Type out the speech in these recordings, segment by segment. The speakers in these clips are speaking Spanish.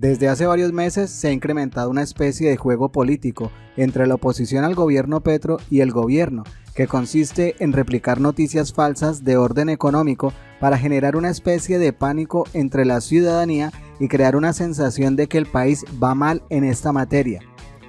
Desde hace varios meses se ha incrementado una especie de juego político entre la oposición al gobierno Petro y el gobierno, que consiste en replicar noticias falsas de orden económico para generar una especie de pánico entre la ciudadanía y crear una sensación de que el país va mal en esta materia.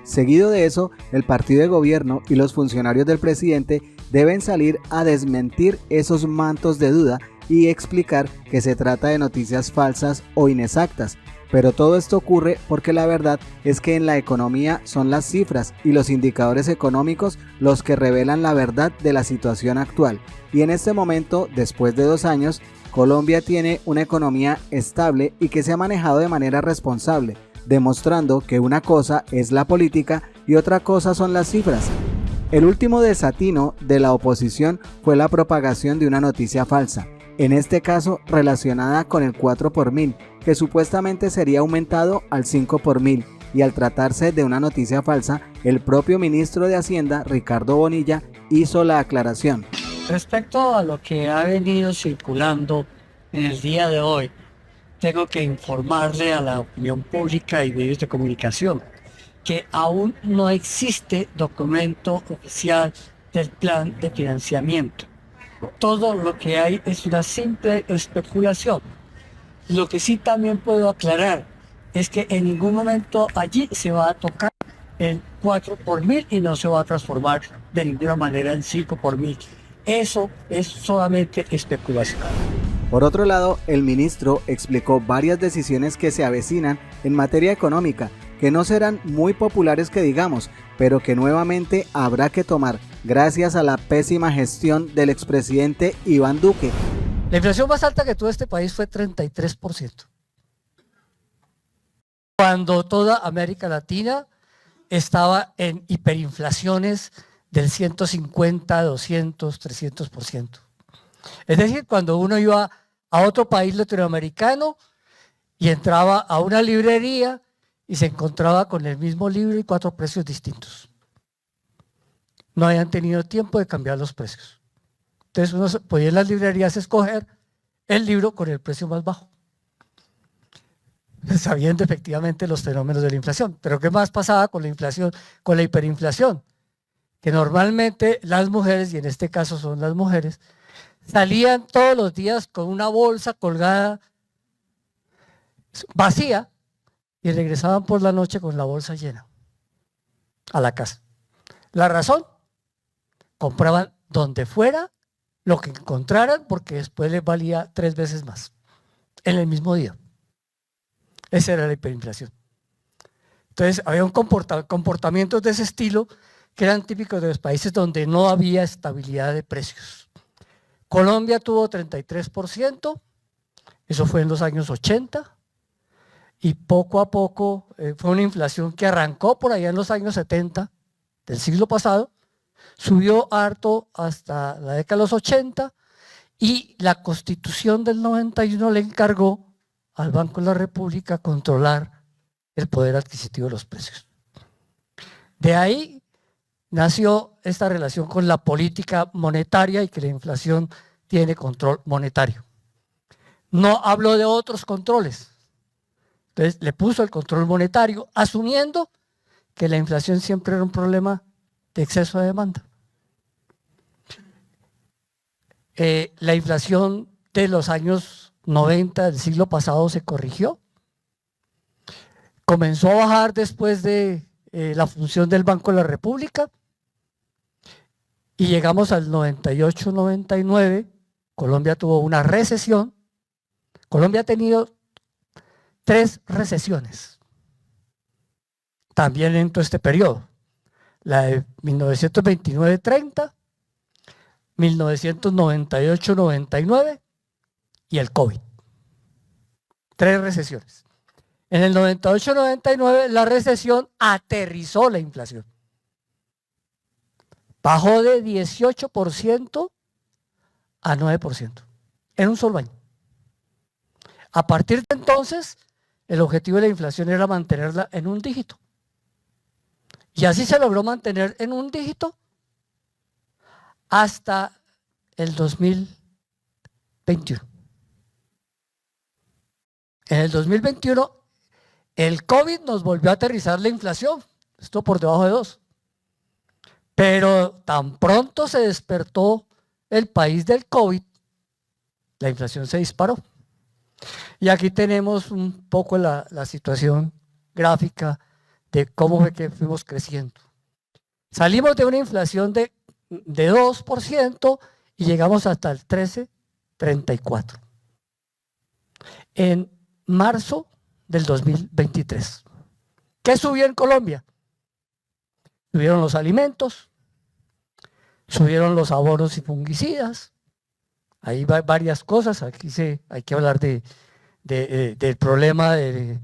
Seguido de eso, el partido de gobierno y los funcionarios del presidente deben salir a desmentir esos mantos de duda y explicar que se trata de noticias falsas o inexactas. Pero todo esto ocurre porque la verdad es que en la economía son las cifras y los indicadores económicos los que revelan la verdad de la situación actual. Y en este momento, después de 2 años, Colombia tiene una economía estable y que se ha manejado de manera responsable, demostrando que una cosa es la política y otra cosa son las cifras. El último desatino de la oposición fue la propagación de una noticia falsa, en este caso relacionada con el 4 por mil, que supuestamente sería aumentado al 5 por mil, y al tratarse de una noticia falsa, el propio ministro de Hacienda, Ricardo Bonilla, hizo la aclaración. Respecto a lo que ha venido circulando en el día de hoy, tengo que informarle a la opinión pública y medios de comunicación que aún no existe documento oficial del plan de financiamiento. Todo lo que hay es una simple especulación. Lo que sí también puedo aclarar es que en ningún momento allí se va a tocar el 4 por mil y no se va a transformar de ninguna manera en 5 por mil. Eso es solamente especulación. Por otro lado, el ministro explicó varias decisiones que se avecinan en materia económica, que no serán muy populares que digamos, pero que nuevamente habrá que tomar gracias a la pésima gestión del expresidente Iván Duque. La inflación más alta que tuvo este país fue 33%. Cuando toda América Latina estaba en hiperinflaciones del 150, 200, 300%. Es decir, cuando uno iba a otro país latinoamericano y entraba a una librería y se encontraba con el mismo libro y 4 precios distintos. No habían tenido tiempo de cambiar los precios. Entonces uno podía en las librerías escoger el libro con el precio más bajo, sabiendo efectivamente los fenómenos de la inflación. Pero ¿qué más pasaba con la inflación, con la hiperinflación? Que normalmente las mujeres, y en este caso son las mujeres, salían todos los días con una bolsa colgada vacía y regresaban por la noche con la bolsa llena a la casa. La razón, compraban donde fuera lo que encontraran porque después les valía 3 veces más en el mismo día. Esa era la hiperinflación. Entonces había un comportamientos de ese estilo que eran típicos de los países donde no había estabilidad de precios. Colombia tuvo 33%, eso fue en los años 80, y poco a poco fue una inflación que arrancó por allá en los años 70 del siglo pasado, subió harto hasta la década de los 80 y la Constitución del 91 le encargó al Banco de la República controlar el poder adquisitivo de los precios. De ahí nació esta relación con la política monetaria y que la inflación tiene control monetario. No habló de otros controles. Entonces le puso el control monetario, asumiendo que la inflación siempre era un problema de exceso de demanda. La inflación de los años 90 del siglo pasado se corrigió. Comenzó a bajar después de la función del Banco de la República y llegamos al 98-99. Colombia tuvo una recesión. Colombia ha tenido 3 recesiones también en todo este periodo. La de 1929-30, 1998-99 y el COVID. 3 recesiones. En el 98-99 la recesión aterrizó la inflación. Bajó de 18% a 9% en un solo año. A partir de entonces, el objetivo de la inflación era mantenerla en un dígito. Y así se logró mantener en un dígito hasta el 2021. En el 2021 El COVID nos volvió a aterrizar la inflación, esto por debajo de 2. Pero tan pronto se despertó el país del COVID, la inflación se disparó. Y aquí tenemos un poco la situación gráfica de cómo fue que fuimos creciendo. Salimos de una inflación de 2% y llegamos hasta el 13,34 en marzo del 2023. ¿Qué subió en Colombia? Subieron los alimentos, subieron los abonos y fungicidas. Ahí va varias cosas. Aquí hay que hablar del problema de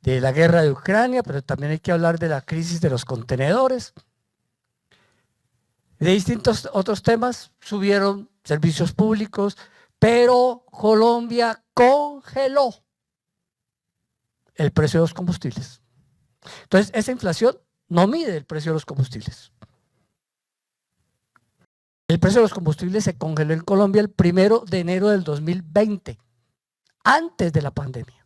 la guerra de Ucrania, pero también hay que hablar de la crisis de los contenedores. De distintos otros temas, subieron servicios públicos, pero Colombia congeló el precio de los combustibles. Entonces, esa inflación no mide el precio de los combustibles. El precio de los combustibles se congeló en Colombia el 1 de enero del 2020, antes de la pandemia.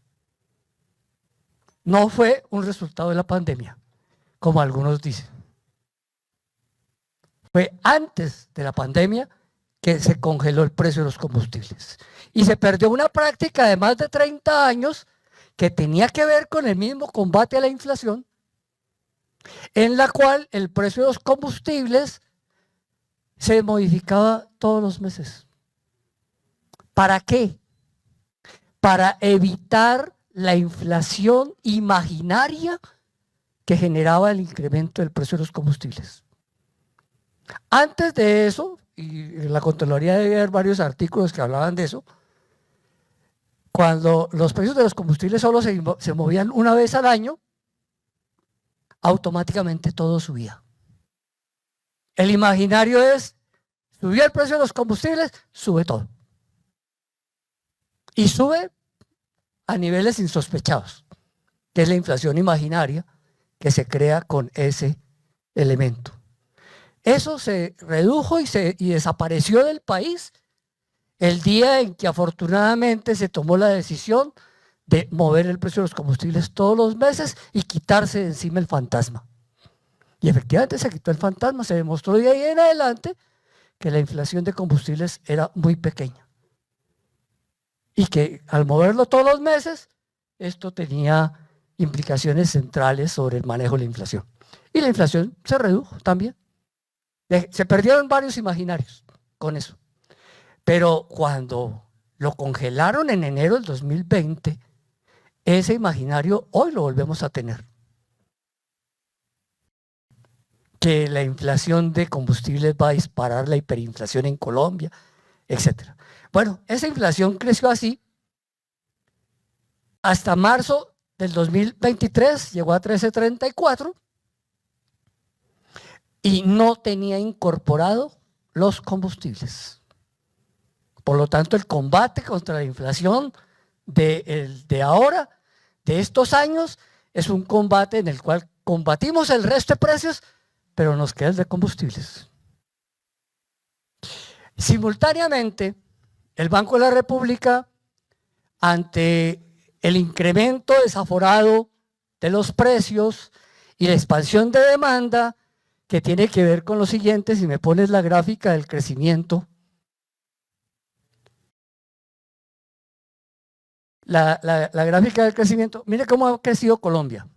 No fue un resultado de la pandemia, como algunos dicen. Fue antes de la pandemia que se congeló el precio de los combustibles. Y se perdió una práctica de más de 30 años que tenía que ver con el mismo combate a la inflación, en la cual el precio de los combustibles se modificaba todos los meses. ¿Para qué? Para evitar la inflación imaginaria que generaba el incremento del precio de los combustibles. Antes de eso, y en la Contraloría debe haber varios artículos que hablaban de eso, cuando los precios de los combustibles solo se movían una vez al año, automáticamente todo subía. El imaginario es, subió el precio de los combustibles, sube todo. Y sube a niveles insospechados, que es la inflación imaginaria que se crea con ese elemento. Eso se redujo y desapareció del país el día en que afortunadamente se tomó la decisión de mover el precio de los combustibles todos los meses y quitarse de encima el fantasma. Y efectivamente se quitó el fantasma, se demostró de ahí en adelante que la inflación de combustibles era muy pequeña. Y que al moverlo todos los meses, esto tenía implicaciones centrales sobre el manejo de la inflación. Y la inflación se redujo también. Se perdieron varios imaginarios con eso. Pero cuando lo congelaron en enero del 2020, ese imaginario hoy lo volvemos a tener. Que la inflación de combustibles va a disparar la hiperinflación en Colombia, etc. Bueno, esa inflación creció así hasta marzo del 2023, llegó a 13,34 y no tenía incorporado los combustibles. Por lo tanto, el combate contra la inflación de ahora, de estos años, es un combate en el cual combatimos el resto de precios, pero nos queda el de combustibles. Simultáneamente, el Banco de la República, ante el incremento desaforado de los precios y la expansión de demanda, que tiene que ver con lo siguiente, si me pones la gráfica del crecimiento, la gráfica del crecimiento, mire cómo ha crecido Colombia.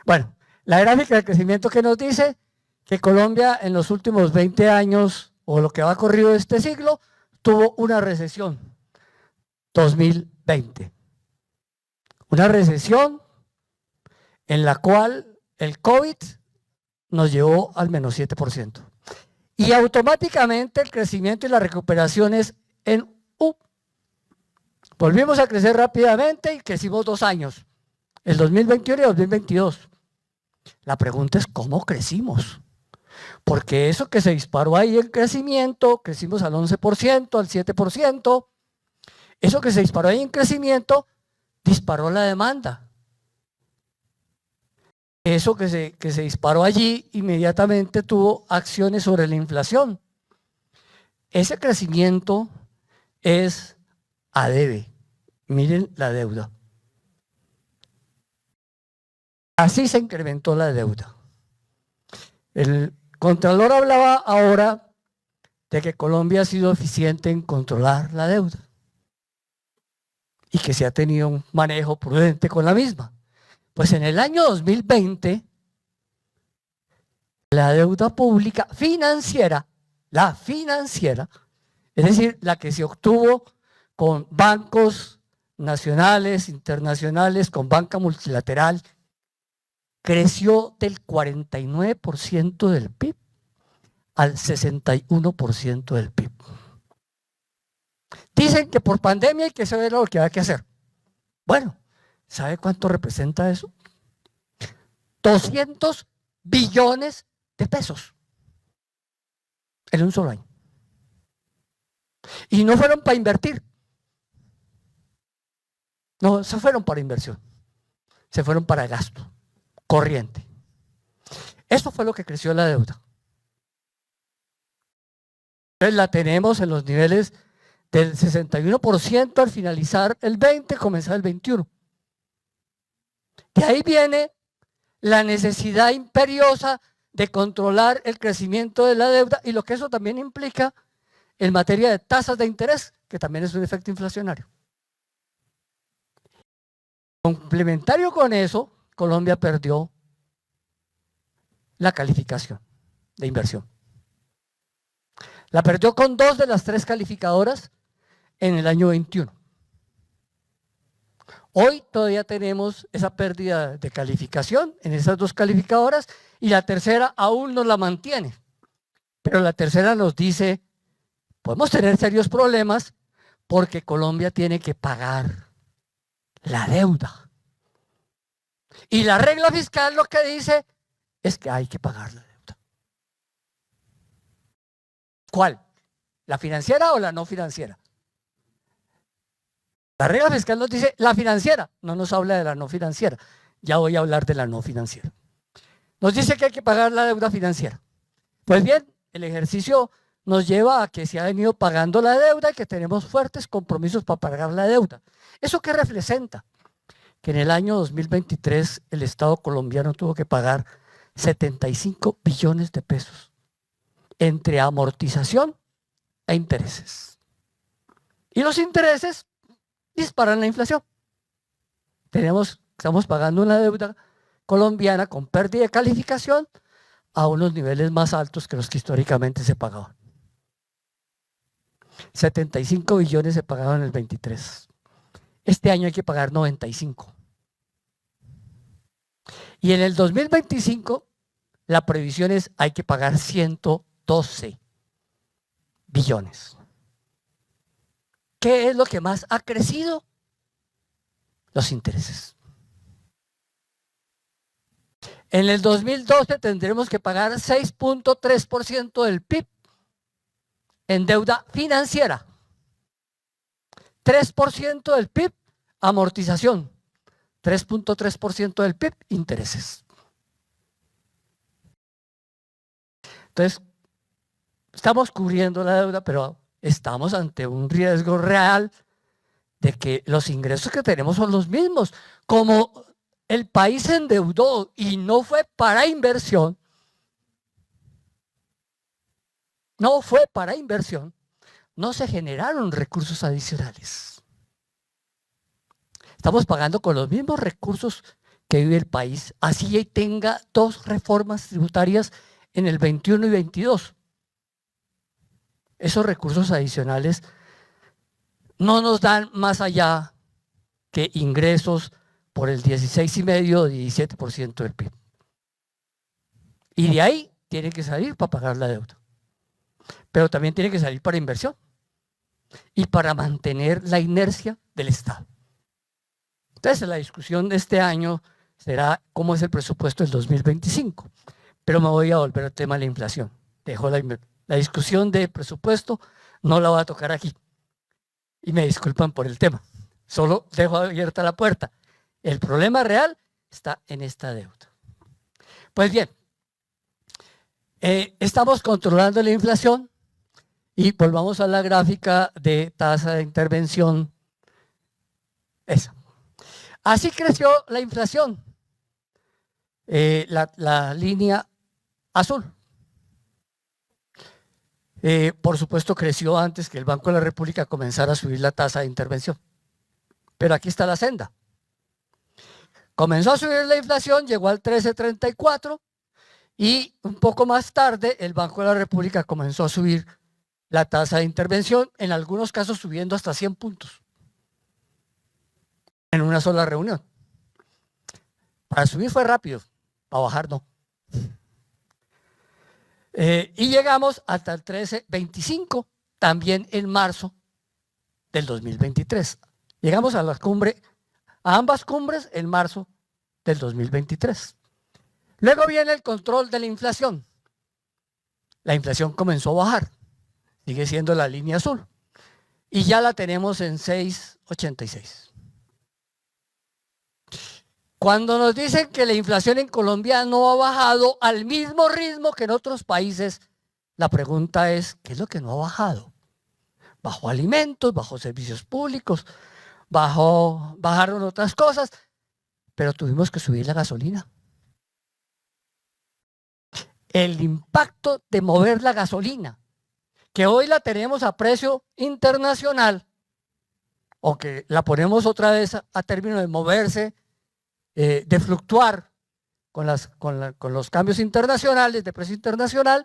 Bueno, la gráfica del crecimiento que nos dice que Colombia en los últimos 20 años, o lo que va corrido de este siglo, tuvo una recesión, 2020. Una recesión en la cual el COVID nos llevó al menos 7%. Y automáticamente el crecimiento y la recuperación es en U. Volvimos a crecer rápidamente y crecimos 2 años, el 2021 y el 2022. La pregunta es ¿cómo crecimos? Porque eso que se disparó ahí en crecimiento, crecimos al 11%, al 7%, eso que se disparó ahí en crecimiento, disparó la demanda. Eso que se disparó allí inmediatamente tuvo acciones sobre la inflación. Ese crecimiento es adebe, Miren la deuda. Así se incrementó la deuda. El Contralor hablaba ahora de que Colombia ha sido eficiente en controlar la deuda y que se ha tenido un manejo prudente con la misma. Pues en el año 2020, la deuda pública financiera, la financiera, es decir, la que se obtuvo con bancos nacionales, internacionales, con banca multilateral, creció del 49% del PIB al 61% del PIB. Dicen que por pandemia hay que saber lo que hay que hacer. Bueno, ¿sabe cuánto representa eso? 200 billones de pesos en un solo año. Y no fueron para invertir. No, se fueron para inversión. Se fueron para gasto corriente. Eso fue lo que creció la deuda. Entonces la tenemos en los niveles del 61% al finalizar el 20, comenzar el 21. De ahí viene la necesidad imperiosa de controlar el crecimiento de la deuda y lo que eso también implica en materia de tasas de interés, que también es un efecto inflacionario. Complementario con eso, Colombia perdió la calificación de inversión. La perdió con 2 de las 3 calificadoras en el año 21. Hoy todavía tenemos esa pérdida de calificación en esas 2 calificadoras y la tercera aún no la mantiene. Pero la tercera nos dice, podemos tener serios problemas porque Colombia tiene que pagar la deuda. Y la regla fiscal lo que dice es que hay que pagar la deuda. ¿Cuál? ¿La financiera o la no financiera? La regla fiscal nos dice la financiera, no nos habla de la no financiera. Ya voy a hablar de la no financiera. Nos dice que hay que pagar la deuda financiera. Pues bien, el ejercicio nos lleva a que se ha venido pagando la deuda y que tenemos fuertes compromisos para pagar la deuda. ¿Eso qué representa? Que en el año 2023 el Estado colombiano tuvo que pagar 75 billones de pesos entre amortización e intereses. Y los intereses disparan la inflación. Estamos pagando una deuda colombiana con pérdida de calificación a unos niveles más altos que los que históricamente se pagaban. 75 billones se pagaban en el 23. Este año hay que pagar 95. Y en el 2025 la previsión es hay que pagar 112 billones. ¿Qué es lo que más ha crecido? Los intereses. En el 2012 tendremos que pagar 6.3% del PIB en deuda financiera. 3% del PIB, amortización. 3.3% del PIB, intereses. Entonces, estamos cubriendo la deuda, pero estamos ante un riesgo real de que los ingresos que tenemos son los mismos. Como el país se endeudó y no fue para inversión, no se generaron recursos adicionales. Estamos pagando con los mismos recursos que vive el país, así tenga 2 reformas tributarias en el 21 y 22. Esos recursos adicionales no nos dan más allá que ingresos por el 16,5 o 17% del PIB. Y de ahí tiene que salir para pagar la deuda. Pero también tiene que salir para inversión y para mantener la inercia del Estado. Entonces, la discusión de este año será cómo es el presupuesto del 2025. Pero me voy a volver al tema de la inflación. Dejo la discusión de presupuesto, no la voy a tocar aquí. Y me disculpan por el tema. Solo dejo abierta la puerta. El problema real está en esta deuda. Pues bien, estamos controlando la inflación y volvamos a la gráfica de tasa de intervención Esa. Así creció la inflación. La línea azul. Por supuesto, creció antes que el Banco de la República comenzara a subir la tasa de intervención. Pero aquí está la senda. Comenzó a subir la inflación, llegó al 13.34 y un poco más tarde el Banco de la República comenzó a subir la tasa de intervención, en algunos casos subiendo hasta 100 puntos en una sola reunión. Para subir fue rápido, para bajar no. Y llegamos hasta el 13.25, también en marzo del 2023. Llegamos a la cumbre, a ambas cumbres en marzo del 2023. Luego viene el control de la inflación. La inflación comenzó a bajar, sigue siendo la línea azul, y ya la tenemos en 6.86. Cuando nos dicen que la inflación en Colombia no ha bajado al mismo ritmo que en otros países, la pregunta es, ¿qué es lo que no ha bajado? Bajó alimentos, bajó servicios públicos, bajaron otras cosas, pero tuvimos que subir la gasolina. El impacto de mover la gasolina, que hoy la tenemos a precio internacional, o que la ponemos otra vez a término de moverse, de fluctuar con los cambios internacionales, de precio internacional.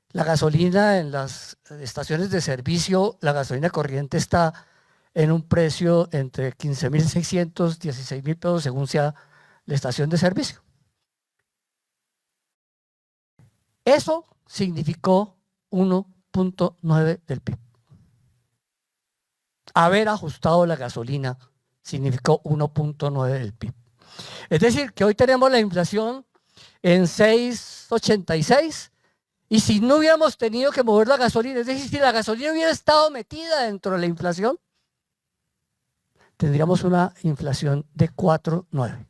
La gasolina en las estaciones de servicio, la gasolina corriente está en un precio entre 15.600, 16.000 pesos según sea la estación de servicio. Eso significó 1.9 del PIB. Haber ajustado la gasolina significó 1.9 del PIB. Es decir, que hoy tenemos la inflación en 6.86 y si no hubiéramos tenido que mover la gasolina, es decir, si la gasolina hubiera estado metida dentro de la inflación, tendríamos una inflación de 4.9.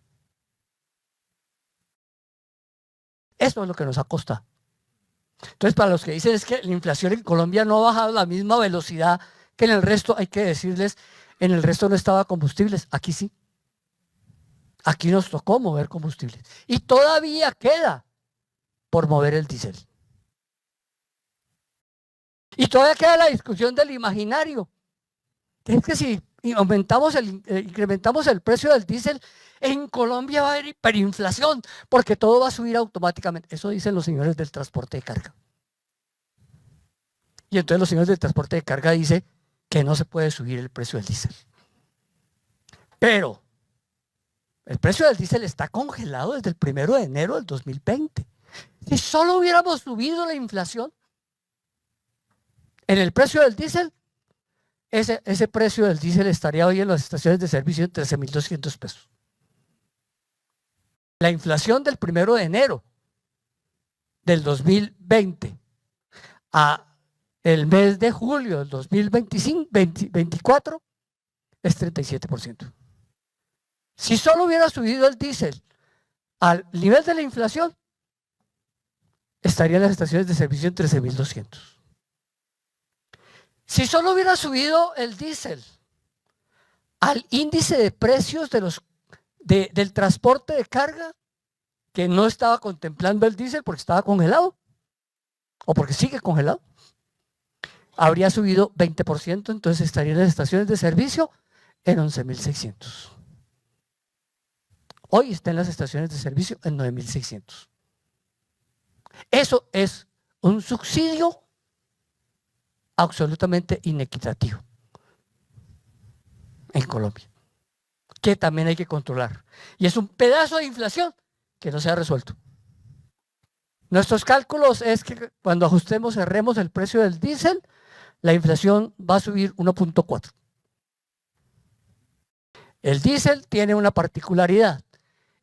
Eso es lo que nos ha costado. Entonces, para los que dicen es que la inflación en Colombia no ha bajado a la misma velocidad que en el resto, hay que decirles, en el resto no estaba combustibles, aquí sí. Aquí nos tocó mover combustibles. Y todavía queda por mover el diésel. Y todavía queda la discusión del imaginario. Es que si incrementamos el precio del diésel, en Colombia va a haber hiperinflación, porque todo va a subir automáticamente. Eso dicen los señores del transporte de carga. Y entonces los señores del transporte de carga dicen que no se puede subir el precio del diésel. Pero el precio del diésel está congelado desde el 1 de enero del 2020. Si solo hubiéramos subido la inflación en el precio del diésel, ese precio del diésel estaría hoy en las estaciones de servicio en 13.200 pesos. La inflación del 1 de enero del 2020 a el mes de julio del 2024 es 37%. Si solo hubiera subido el diésel al nivel de la inflación, estarían las estaciones de servicio en 13.200. Si solo hubiera subido el diésel al índice de precios del transporte de carga, que no estaba contemplando el diésel porque estaba congelado, o porque sigue congelado, habría subido 20%, entonces estarían las estaciones de servicio en 11.600. Hoy están las estaciones de servicio en 9.600. Eso es un subsidio absolutamente inequitativo en Colombia, que también hay que controlar. Y es un pedazo de inflación que no se ha resuelto. Nuestros cálculos es que cuando cerremos el precio del diésel, la inflación va a subir 1.4. El diésel tiene una particularidad,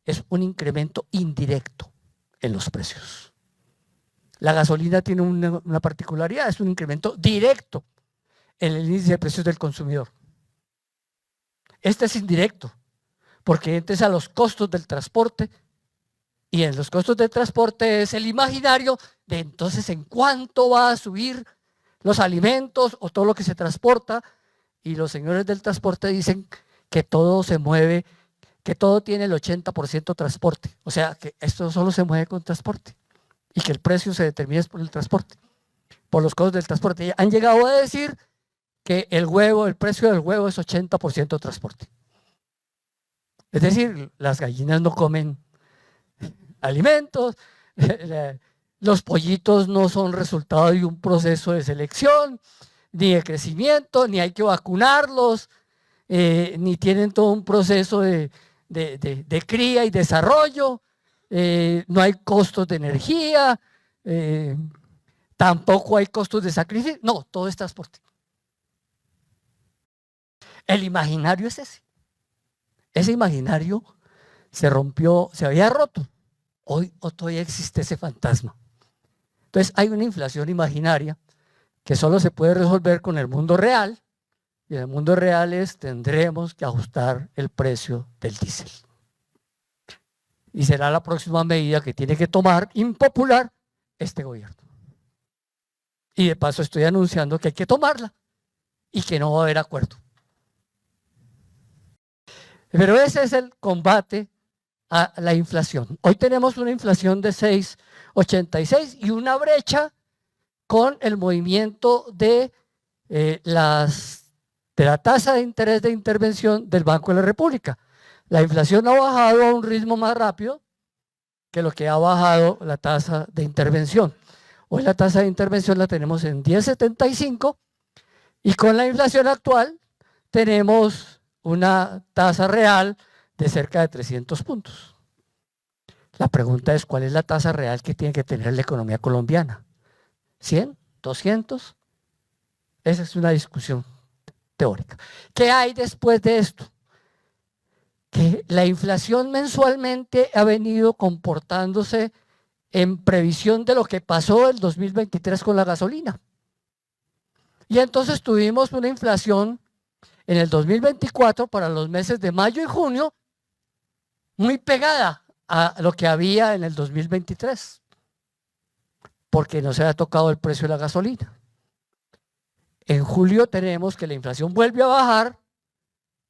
es un incremento indirecto en los precios. La gasolina tiene una particularidad, es un incremento directo en el índice de precios del consumidor. Este es indirecto, porque entres a los costos del transporte, y en los costos del transporte es el imaginario de entonces en cuánto va a subir los alimentos o todo lo que se transporta, y los señores del transporte dicen que todo se mueve, que todo tiene el 80% transporte. O sea, que esto solo se mueve con transporte y que el precio se determina por el transporte, por los costos del transporte. Y han llegado a decir que el precio del huevo es 80% transporte. Es decir, las gallinas no comen alimentos, los pollitos no son resultado de un proceso de selección, ni de crecimiento, ni hay que vacunarlos, ni tienen todo un proceso de cría y desarrollo, no hay costos de energía, tampoco hay costos de sacrificio, no, todo es transporte. El imaginario es ese. Ese imaginario se rompió, se había roto. Hoy todavía existe ese fantasma. Entonces hay una inflación imaginaria que solo se puede resolver con el mundo real, y en el mundo real tendremos que ajustar el precio del diésel. Y será la próxima medida que tiene que tomar, impopular, este gobierno. Y de paso estoy anunciando que hay que tomarla y que no va a haber acuerdo. Pero ese es el combate a la inflación. Hoy tenemos una inflación de 6,86 y una brecha con el movimiento de la tasa de interés de intervención del Banco de la República. La inflación ha bajado a un ritmo más rápido que lo que ha bajado la tasa de intervención. Hoy la tasa de intervención la tenemos en 10,75 y con la inflación actual tenemos una tasa real de cerca de 300 puntos. La pregunta es, ¿cuál es la tasa real que tiene que tener la economía colombiana? ¿100? ¿200? Esa es una discusión teórica. ¿Qué hay después de esto? Que la inflación mensualmente ha venido comportándose en previsión de lo que pasó el 2023 con la gasolina. Y entonces tuvimos una inflación en el 2024 para los meses de mayo y junio muy pegada a lo que había en el 2023, porque no se ha tocado el precio de la gasolina. En julio tenemos que la inflación vuelve a bajar,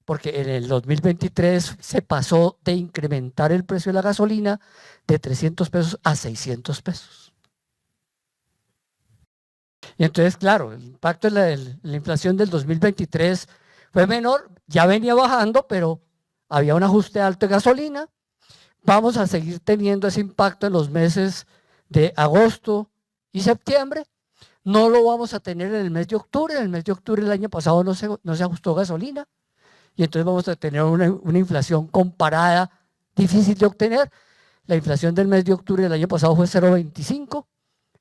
porque en el 2023 se pasó de incrementar el precio de la gasolina de 300 pesos a 600 pesos. Y entonces, claro, el impacto de la inflación del 2023 fue menor, ya venía bajando, pero había un ajuste alto de gasolina. Vamos a seguir teniendo ese impacto en los meses de agosto y septiembre. No lo vamos a tener en el mes de octubre. En el mes de octubre del año pasado no se ajustó gasolina. Y entonces vamos a tener una inflación comparada difícil de obtener. La inflación del mes de octubre del año pasado fue 0,25.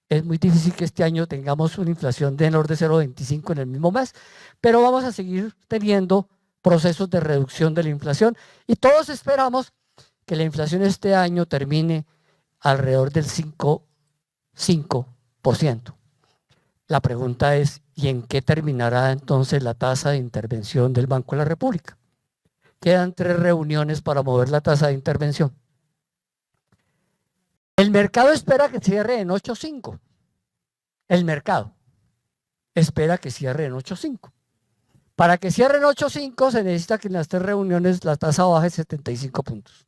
Es muy difícil que este año tengamos una inflación de menor de 0,25 en el mismo mes, pero vamos a seguir teniendo procesos de reducción de la inflación y todos esperamos que la inflación este año termine alrededor del 5%. La pregunta es, ¿y en qué terminará entonces la tasa de intervención del Banco de la República? Quedan 3 reuniones para mover la tasa de intervención. El mercado espera que cierre en 8,5. El mercado espera que cierre en 8,5. Para que cierre en 8,5 se necesita que en las 3 reuniones la tasa baje 75 puntos.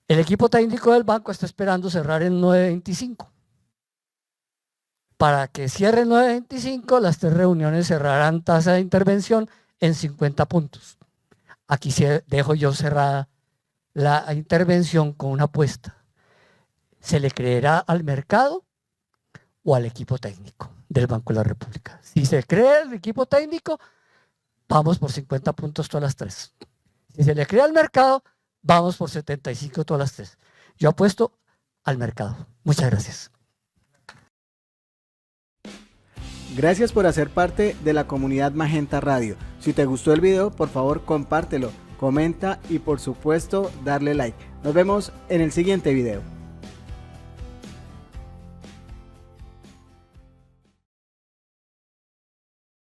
El equipo técnico del banco está esperando cerrar en 9,25. Para que cierre en 9,25, las 3 reuniones cerrarán tasa de intervención en 50 puntos. Aquí dejo yo cerrada la intervención con una apuesta. ¿Se le creerá al mercado o al equipo técnico del Banco de la República? Si se cree al equipo técnico, vamos por 50 puntos todas las 3. Si se le cree al mercado, vamos por 75 todas las 3. Yo apuesto al mercado. Muchas gracias. Gracias por hacer parte de la comunidad Magenta Radio. Si te gustó el video, por favor compártelo, comenta y por supuesto darle like. Nos vemos en el siguiente video.